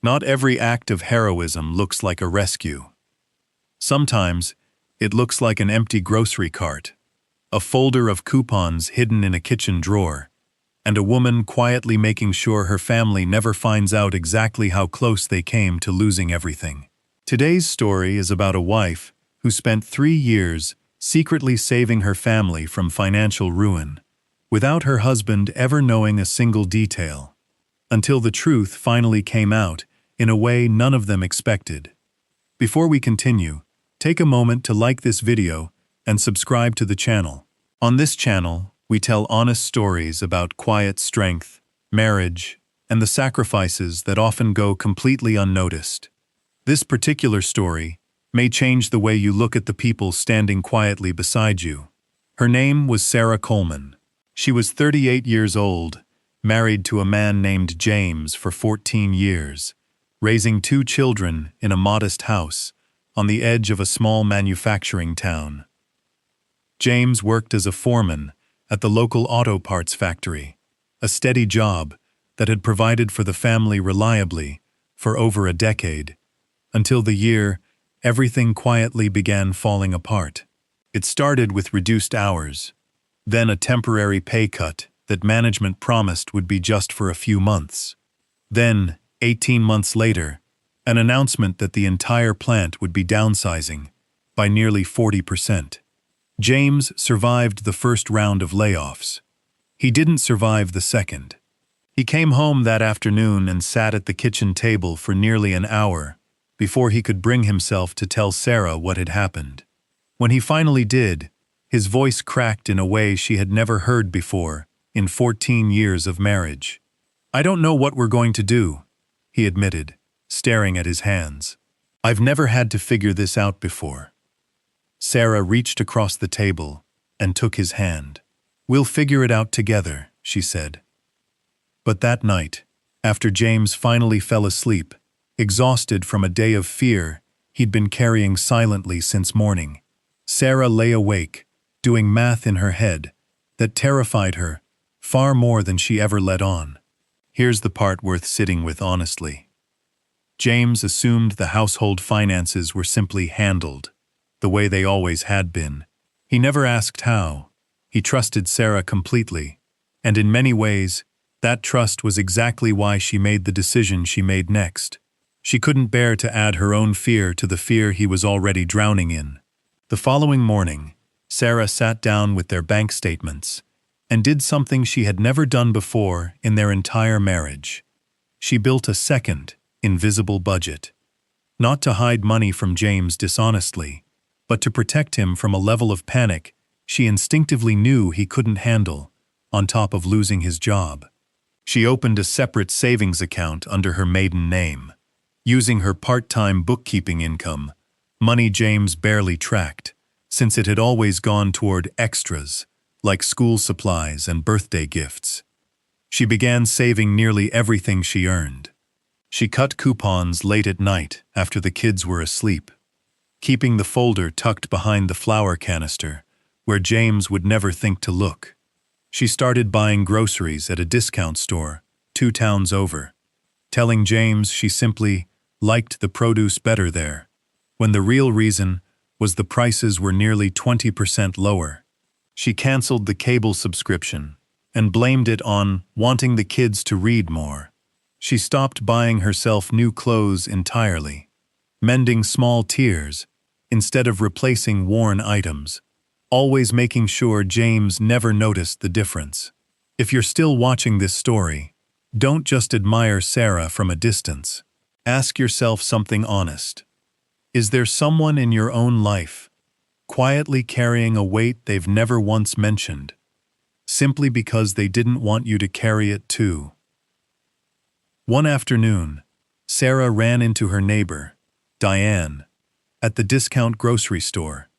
Not every act of heroism looks like a rescue. Sometimes, it looks like an empty grocery cart, a folder of coupons hidden in a kitchen drawer, and a woman quietly making sure her family never finds out exactly how close they came to losing everything. Today's story is about a wife who spent 3 years secretly saving her family from financial ruin, without her husband ever knowing a single detail, until the truth finally came out in a way none of them expected. Before we continue, take a moment to like this video and subscribe to the channel. On this channel, we tell honest stories about quiet strength, marriage, and the sacrifices that often go completely unnoticed. This particular story may change the way you look at the people standing quietly beside you. Her name was Sarah Coleman. She was 38 years old, married to a man named James for 14 years, raising 2 children in a modest house on the edge of a small manufacturing town. James worked as a foreman at the local auto parts factory, a steady job that had provided for the family reliably for over a decade, until the year everything quietly began falling apart. It started with reduced hours, then a temporary pay cut that management promised would be just for a few months. Then, 18 months later, an announcement that the entire plant would be downsizing by nearly 40%. James survived the first round of layoffs. He didn't survive the second. He came home that afternoon and sat at the kitchen table for nearly an hour before he could bring himself to tell Sarah what had happened. When he finally did, his voice cracked in a way she had never heard before in 14 years of marriage. "I don't know what we're going to do," he admitted, staring at his hands. "I've never had to figure this out before." Sarah reached across the table and took his hand. "We'll figure it out together," she said. But that night, after James finally fell asleep, exhausted from a day of fear he'd been carrying silently since morning, Sarah lay awake, doing math in her head that terrified her far more than she ever let on. Here's the part worth sitting with honestly. James assumed the household finances were simply handled, the way they always had been. He never asked how. He trusted Sarah completely, and in many ways, that trust was exactly why she made the decision she made next. She couldn't bear to add her own fear to the fear he was already drowning in. The following morning, Sarah sat down with their bank statements and did something she had never done before in their entire marriage. She built a second, invisible budget. Not to hide money from James dishonestly, but to protect him from a level of panic she instinctively knew he couldn't handle, on top of losing his job. She opened a separate savings account under her maiden name, using her part-time bookkeeping income, money James barely tracked, since it had always gone toward extras, like school supplies and birthday gifts. She began saving nearly everything she earned. She cut coupons late at night after the kids were asleep, keeping the folder tucked behind the flour canister, where James would never think to look. She started buying groceries at a discount store 2 towns over, telling James she simply liked the produce better there, when the real reason was the prices were nearly 20% lower. She canceled the cable subscription and blamed it on wanting the kids to read more. She stopped buying herself new clothes entirely, mending small tears instead of replacing worn items, always making sure James never noticed the difference. If you're still watching this story, don't just admire Sarah from a distance. Ask yourself something honest. Is there someone in your own life quietly carrying a weight they've never once mentioned, simply because they didn't want you to carry it too? One afternoon, Sarah ran into her neighbor, Diane, at the discount grocery store,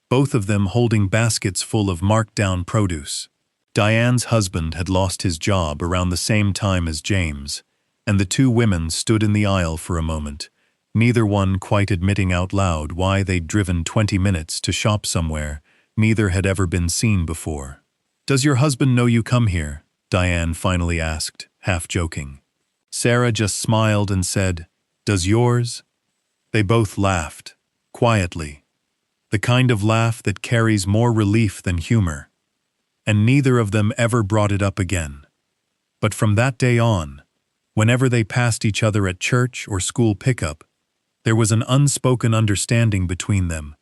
both of them holding baskets full of marked-down produce. Diane's husband had lost his job around the same time as James, and the 2 women stood in the aisle for a moment, neither one quite admitting out loud why they'd driven 20 minutes to shop somewhere neither had ever been seen before. "Does your husband know you come here?" Diane finally asked, half joking. Sarah just smiled and said, Does yours? They both laughed, quietly, the kind of laugh that carries more relief than humor. And neither of them ever brought it up again. But from that day on, whenever they passed each other at church or school pickup, there was an unspoken understanding between them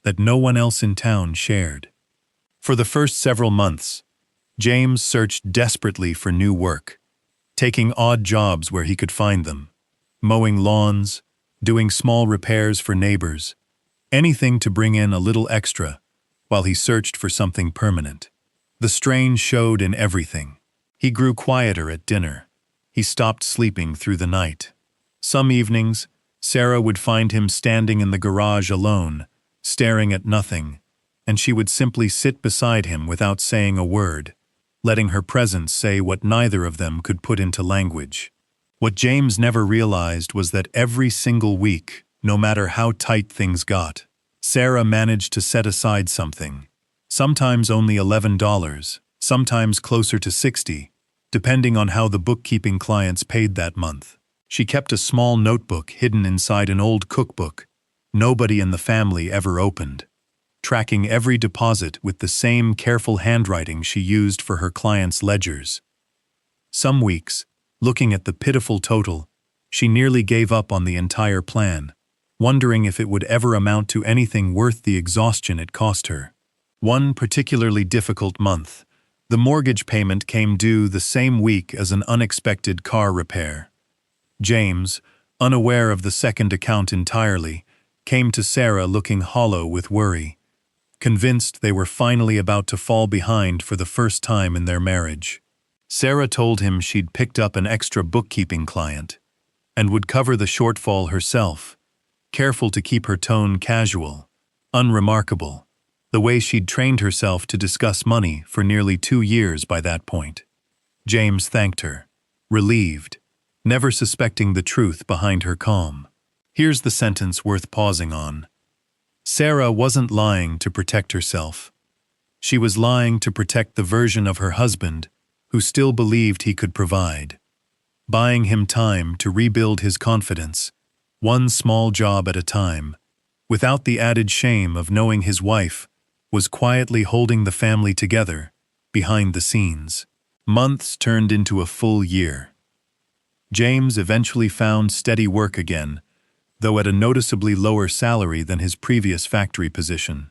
that no one else in town shared. For the first several months, James searched desperately for new work, taking odd jobs where he could find them, mowing lawns, doing small repairs for neighbors, anything to bring in a little extra while he searched for something permanent. The strain showed in everything. He grew quieter at dinner. He stopped sleeping through the night. Some evenings, Sarah would find him standing in the garage alone, staring at nothing, and she would simply sit beside him without saying a word, letting her presence say what neither of them could put into language. What James never realized was that every single week, no matter how tight things got, Sarah managed to set aside something, sometimes only $11, sometimes closer to $60, depending on how the bookkeeping clients paid that month. She kept a small notebook hidden inside an old cookbook nobody in the family ever opened, tracking every deposit with the same careful handwriting she used for her clients' ledgers. Some weeks, looking at the pitiful total, she nearly gave up on the entire plan, wondering if it would ever amount to anything worth the exhaustion it cost her. One particularly difficult month, the mortgage payment came due the same week as an unexpected car repair. James, unaware of the second account entirely, came to Sarah looking hollow with worry, convinced they were finally about to fall behind for the first time in their marriage. Sarah told him she'd picked up an extra bookkeeping client and would cover the shortfall herself, careful to keep her tone casual, unremarkable, the way she'd trained herself to discuss money for nearly 2 years by that point. James thanked her, relieved, never suspecting the truth behind her calm. Here's the sentence worth pausing on. Sarah wasn't lying to protect herself. She was lying to protect the version of her husband who still believed he could provide, buying him time to rebuild his confidence, one small job at a time, without the added shame of knowing his wife was quietly holding the family together behind the scenes. Months turned into a full year. James eventually found steady work again, though at a noticeably lower salary than his previous factory position.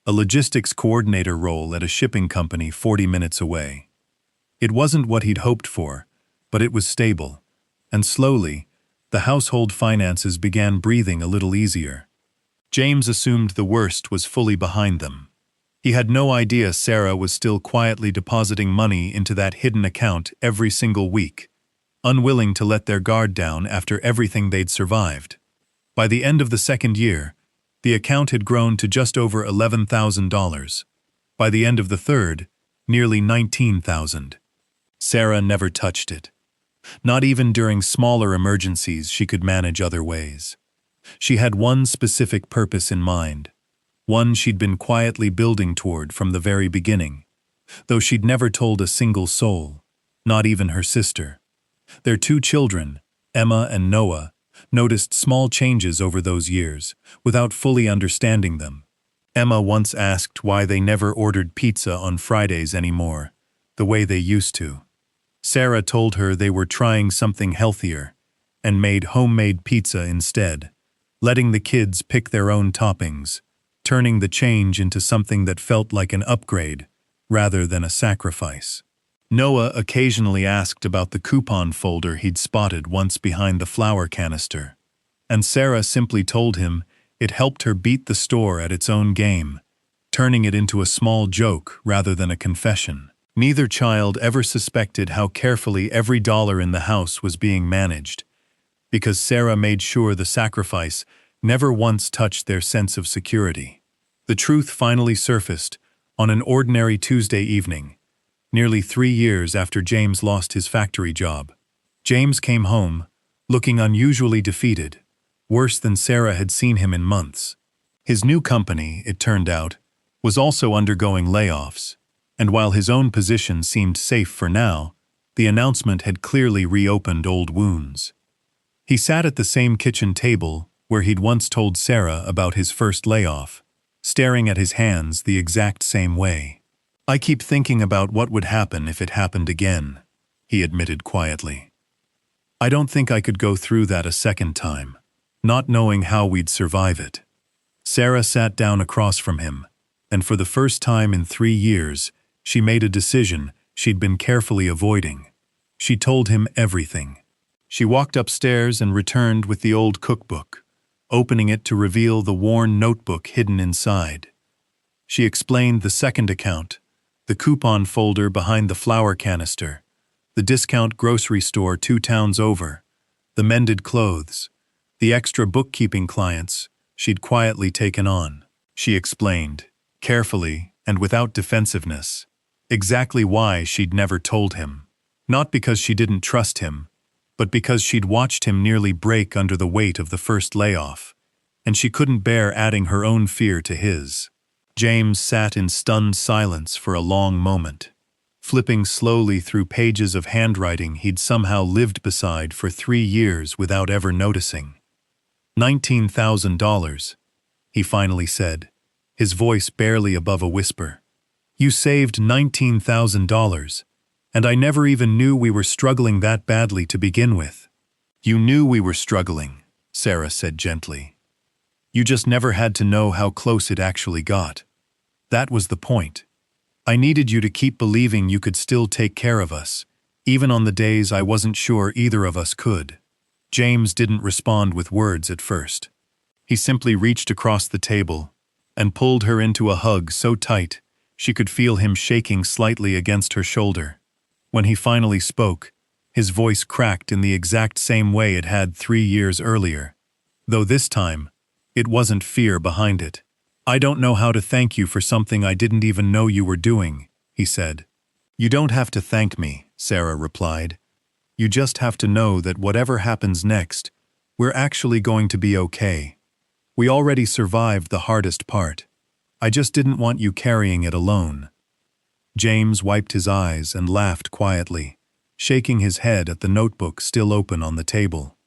A logistics coordinator role at a shipping company 40 minutes away. It wasn't what he'd hoped for, but it was stable, and slowly, the household finances began breathing a little easier. James assumed the worst was fully behind them. He had no idea Sarah was still quietly depositing money into that hidden account every single week, unwilling to let their guard down after everything they'd survived. By the end of the second year, the account had grown to just over $11,000. By the end of the third, nearly $19,000. Sarah never touched it. Not even during smaller emergencies she could manage other ways. She had one specific purpose in mind, one she'd been quietly building toward from the very beginning, though she'd never told a single soul, not even her sister. Their 2 children, Emma and Noah, noticed small changes over those years, without fully understanding them. Emma once asked why they never ordered pizza on Fridays anymore, the way they used to. Sarah told her they were trying something healthier, and made homemade pizza instead, letting the kids pick their own toppings, turning the change into something that felt like an upgrade, rather than a sacrifice. Noah occasionally asked about the coupon folder he'd spotted once behind the flour canister, and Sarah simply told him it helped her beat the store at its own game, turning it into a small joke rather than a confession. Neither child ever suspected how carefully every dollar in the house was being managed, because Sarah made sure the sacrifice never once touched their sense of security. The truth finally surfaced on an ordinary Tuesday evening, nearly 3 years after James lost his factory job. James came home, looking unusually defeated, worse than Sarah had seen him in months. His new company, it turned out, was also undergoing layoffs, and while his own position seemed safe for now, the announcement had clearly reopened old wounds. He sat at the same kitchen table where he'd once told Sarah about his first layoff, staring at his hands the exact same way. "I keep thinking about what would happen if it happened again," he admitted quietly. "I don't think I could go through that a second time, not knowing how we'd survive it." Sarah sat down across from him, and for the first time in 3 years, she made a decision she'd been carefully avoiding. She told him everything. She walked upstairs and returned with the old cookbook, opening it to reveal the worn notebook hidden inside. She explained the second account, the coupon folder behind the flour canister, the discount grocery store 2 towns over, the mended clothes, the extra bookkeeping clients she'd quietly taken on. She explained, carefully and without defensiveness, exactly why she'd never told him. Not because she didn't trust him, but because she'd watched him nearly break under the weight of the first layoff, and she couldn't bear adding her own fear to his. James sat in stunned silence for a long moment, flipping slowly through pages of handwriting he'd somehow lived beside for 3 years without ever noticing. $19,000, he finally said, his voice barely above a whisper. "You saved $19,000. And I never even knew we were struggling that badly to begin with." "You knew we were struggling," Sarah said gently. "You just never had to know how close it actually got. That was the point. I needed you to keep believing you could still take care of us, even on the days I wasn't sure either of us could." James didn't respond with words at first. He simply reached across the table and pulled her into a hug so tight she could feel him shaking slightly against her shoulder. When he finally spoke, his voice cracked in the exact same way it had 3 years earlier, though this time, it wasn't fear behind it. "I don't know how to thank you for something I didn't even know you were doing," he said. "You don't have to thank me," Sarah replied. "You just have to know that whatever happens next, we're actually going to be okay. We already survived the hardest part. I just didn't want you carrying it alone." James wiped his eyes and laughed quietly, shaking his head at the notebook still open on the table.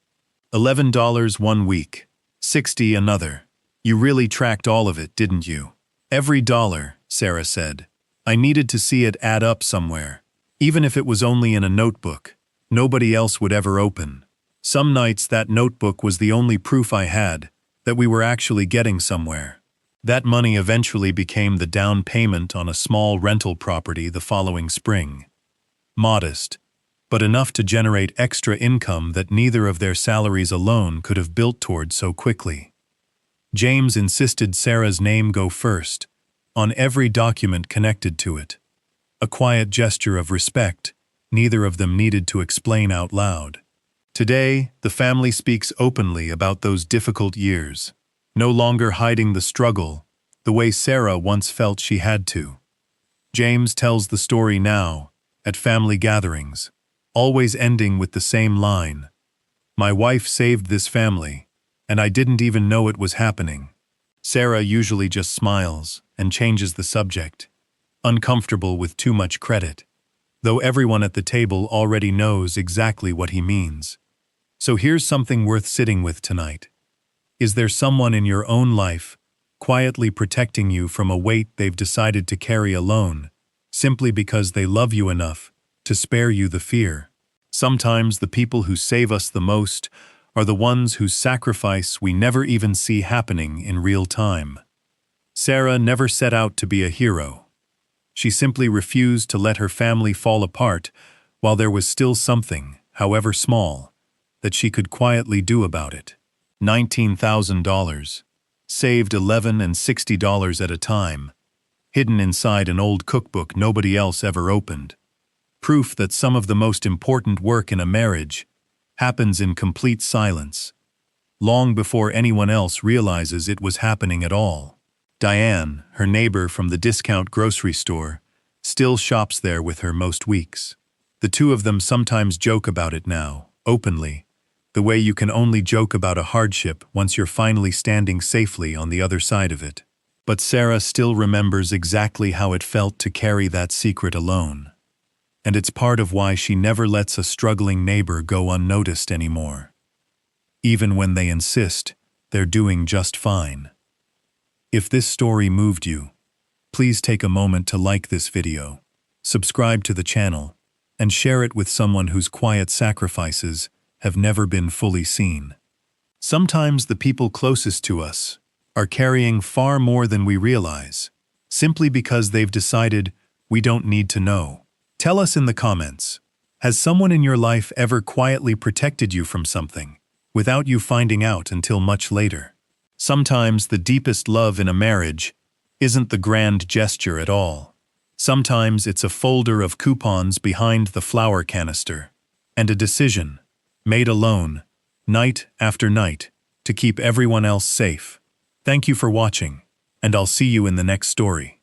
$11 1 week, $60 another. You really tracked all of it, didn't you? "Every dollar," Sarah said. "I needed to see it add up somewhere. Even if it was only in a notebook nobody else would ever open. Some nights that notebook was the only proof I had that we were actually getting somewhere." That money eventually became the down payment on a small rental property the following spring. Modest, but enough to generate extra income that neither of their salaries alone could have built toward so quickly. James insisted Sarah's name go first, on every document connected to it. A quiet gesture of respect neither of them needed to explain out loud. Today, the family speaks openly about those difficult years, no longer hiding the struggle the way Sarah once felt she had to. James tells the story now, at family gatherings, always ending with the same line, "My wife saved this family, and I didn't even know it was happening." Sarah usually just smiles and changes the subject, uncomfortable with too much credit, though everyone at the table already knows exactly what he means. So here's something worth sitting with tonight. Is there someone in your own life quietly protecting you from a weight they've decided to carry alone, simply because they love you enough to spare you the fear? Sometimes the people who save us the most are the ones whose sacrifice we never even see happening in real time. Sarah never set out to be a hero. She simply refused to let her family fall apart while there was still something, however small, that she could quietly do about it. $19,000, saved $11 and $60 at a time, hidden inside an old cookbook nobody else ever opened. Proof that some of the most important work in a marriage happens in complete silence, long before anyone else realizes it was happening at all. Diane, her neighbor from the discount grocery store, still shops there with her most weeks. The two of them sometimes joke about it now, openly, the way you can only joke about a hardship once you're finally standing safely on the other side of it. But Sarah still remembers exactly how it felt to carry that secret alone. And it's part of why she never lets a struggling neighbor go unnoticed anymore. even when they insist they're doing just fine. If this story moved you, please take a moment to like this video, subscribe to the channel, and share it with someone whose quiet sacrifices have never been fully seen. Sometimes the people closest to us are carrying far more than we realize, simply because they've decided we don't need to know. Tell us in the comments, has someone in your life ever quietly protected you from something, without you finding out until much later? Sometimes the deepest love in a marriage isn't the grand gesture at all. Sometimes it's a folder of coupons behind the flour canister, and a decision, made alone, night after night, to keep everyone else safe. Thank you for watching, and I'll see you in the next story.